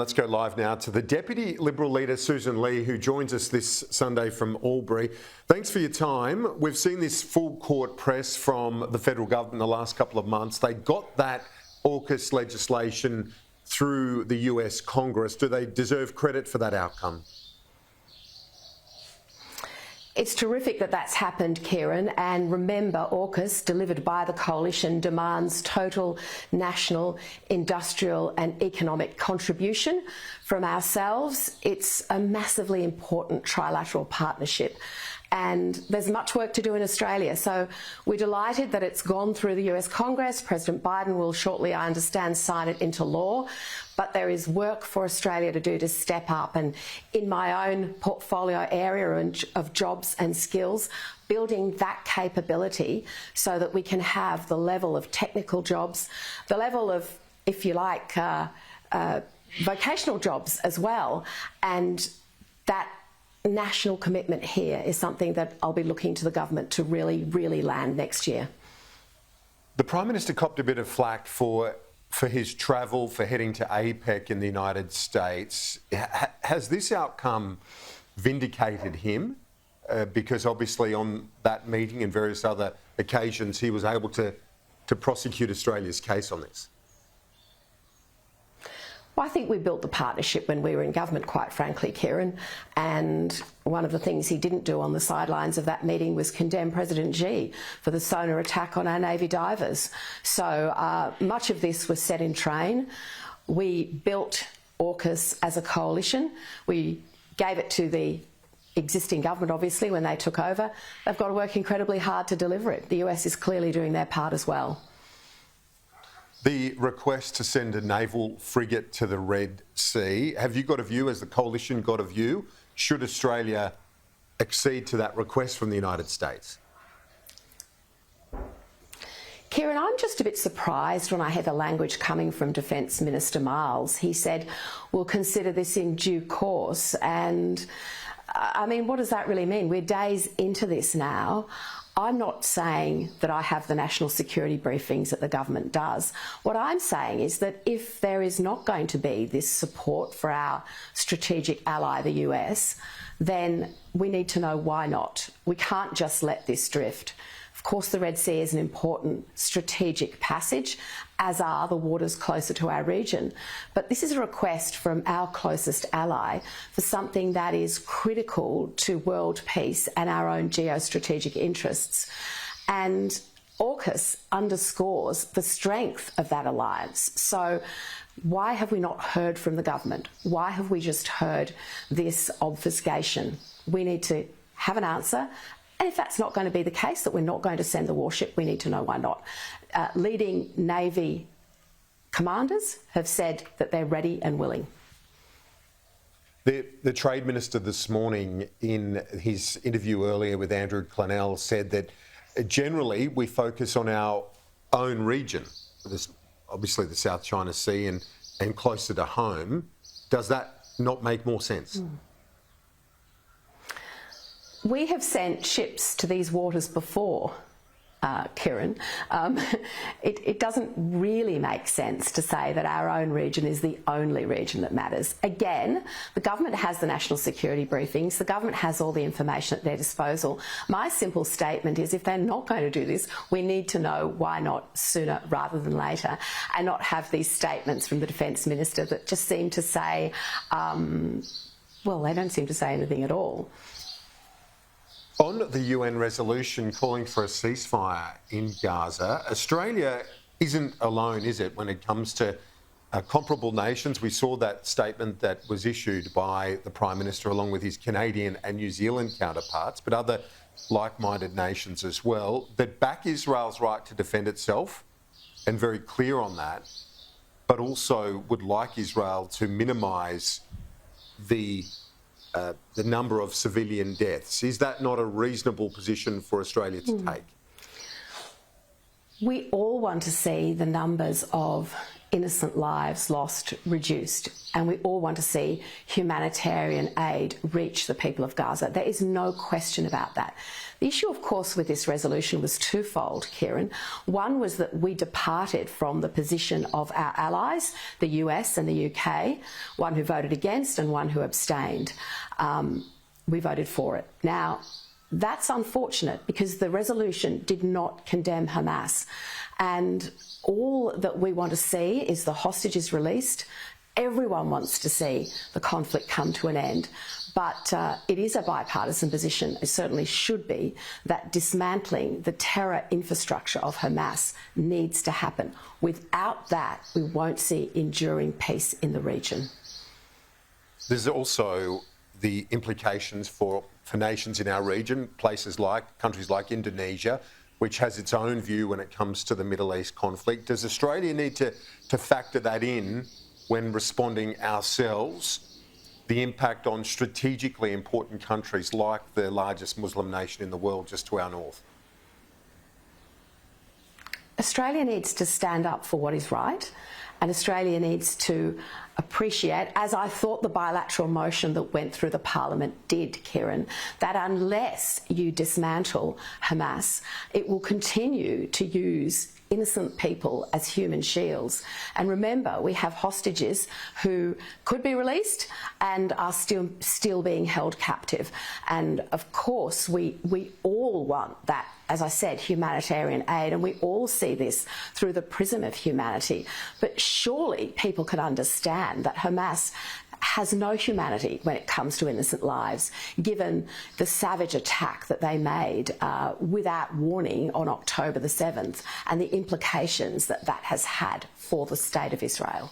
Let's go live now to the Deputy Liberal Leader Sussan Ley, who joins us this Sunday from Albury. Thanks for your time. We've seen this full court press from the federal government in the last couple of months. They got that AUKUS legislation through the US Congress. Do they deserve credit for that outcome? It's terrific that that's happened, Kieran, and remember AUKUS, delivered by the coalition, demands total national, industrial and economic contribution from ourselves. It's a massively important trilateral partnership, and there's much work to do in Australia. So we're delighted that it's gone through the US Congress. President Biden will shortly, I understand, sign it into law. But there is work for Australia to do to step up. And in my own portfolio area of jobs and skills, building that capability so that we can have the level of technical jobs, the level of, if you like, vocational jobs as well. And that national commitment here is something that I'll be looking to the government to really, really land next year. The Prime Minister copped a bit of flack for his travel, for heading to APEC in the United States. Has this outcome vindicated him? Because obviously on that meeting and various other occasions, he was able to prosecute Australia's case on this. Well, I think we built the partnership when we were in government, quite frankly, Kieran, and one of the things he didn't do on the sidelines of that meeting was condemn President Xi for the sonar attack on our Navy divers. So much of this was set in train. We built AUKUS as a coalition. We gave it to the existing government, obviously, when they took over. They've got to work incredibly hard to deliver it. The US is clearly doing their part as well. The request to send a naval frigate to the Red Sea, have you got a view, has the coalition got a view? Should Australia accede to that request from the United States? Kieran, I'm just a bit surprised when I hear the language coming from Defence Minister Miles. He said, we'll consider this in due course. And I mean, what does that really mean? We're days into this now. I'm not saying that I have the national security briefings that the government does. What I'm saying is that if there is not going to be this support for our strategic ally, the US, then we need to know why not. We can't just let this drift. Of course, the Red Sea is an important strategic passage, as are the waters closer to our region. But this is a request from our closest ally for something that is critical to world peace and our own geostrategic interests. And AUKUS underscores the strength of that alliance. So why have we not heard from the government? Why have we just heard this obfuscation? We need to have an answer. And if that's not going to be the case, that we're not going to send the warship, we need to know why not. Leading Navy commanders have said that they're ready and willing. The Trade Minister this morning, in his interview earlier with Andrew Clennell, said that generally we focus on our own region, obviously the South China Sea and closer to home. Does that not make more sense? We have sent ships to these waters before, Kieran. It doesn't really make sense to say that our own region is the only region that matters. Again, the government has the national security briefings. The government has all the information at their disposal. My simple statement is if they're not going to do this, we need to know why not sooner rather than later, and not have these statements from the Defence Minister that just seem to say, well, they don't seem to say anything at all. On the UN resolution calling for a ceasefire in Gaza, Australia isn't alone, is it, when it comes to comparable nations? We saw that statement that was issued by the Prime Minister along with his Canadian and New Zealand counterparts, but other like-minded nations as well, that back Israel's right to defend itself, and very clear on that, but also would like Israel to minimise the number of civilian deaths. Is that not a reasonable position for Australia to take? We all want to see the numbers of innocent lives lost reduced, and we all want to see humanitarian aid reach the people of Gaza. There is no question about that. The issue, of course, with this resolution was twofold, Kieran. One was that we departed from the position of our allies, the US and the UK, one who voted against and one who abstained. We voted for it. Now, that's unfortunate because the resolution did not condemn Hamas. And all that we want to see is the hostages released. Everyone wants to see the conflict come to an end. But it is a bipartisan position, it certainly should be, that dismantling the terror infrastructure of Hamas needs to happen. Without that, we won't see enduring peace in the region. There's also the implications for nations in our region, countries like Indonesia, which has its own view when it comes to the Middle East conflict. Does Australia need to factor that in when responding ourselves, the impact on strategically important countries like the largest Muslim nation in the world just to our north? Australia needs to stand up for what is right, and Australia needs to appreciate, as I thought the bilateral motion that went through the Parliament did, Kieran, that unless you dismantle Hamas, it will continue to use innocent people as human shields. And remember, we have hostages who could be released and are still being held captive. And of course, we all want that, as I said, humanitarian aid, and we all see this through the prism of humanity. But surely people can understand that Hamas has no humanity when it comes to innocent lives, given the savage attack that they made without warning on October the 7th and the implications that that has had for the state of Israel.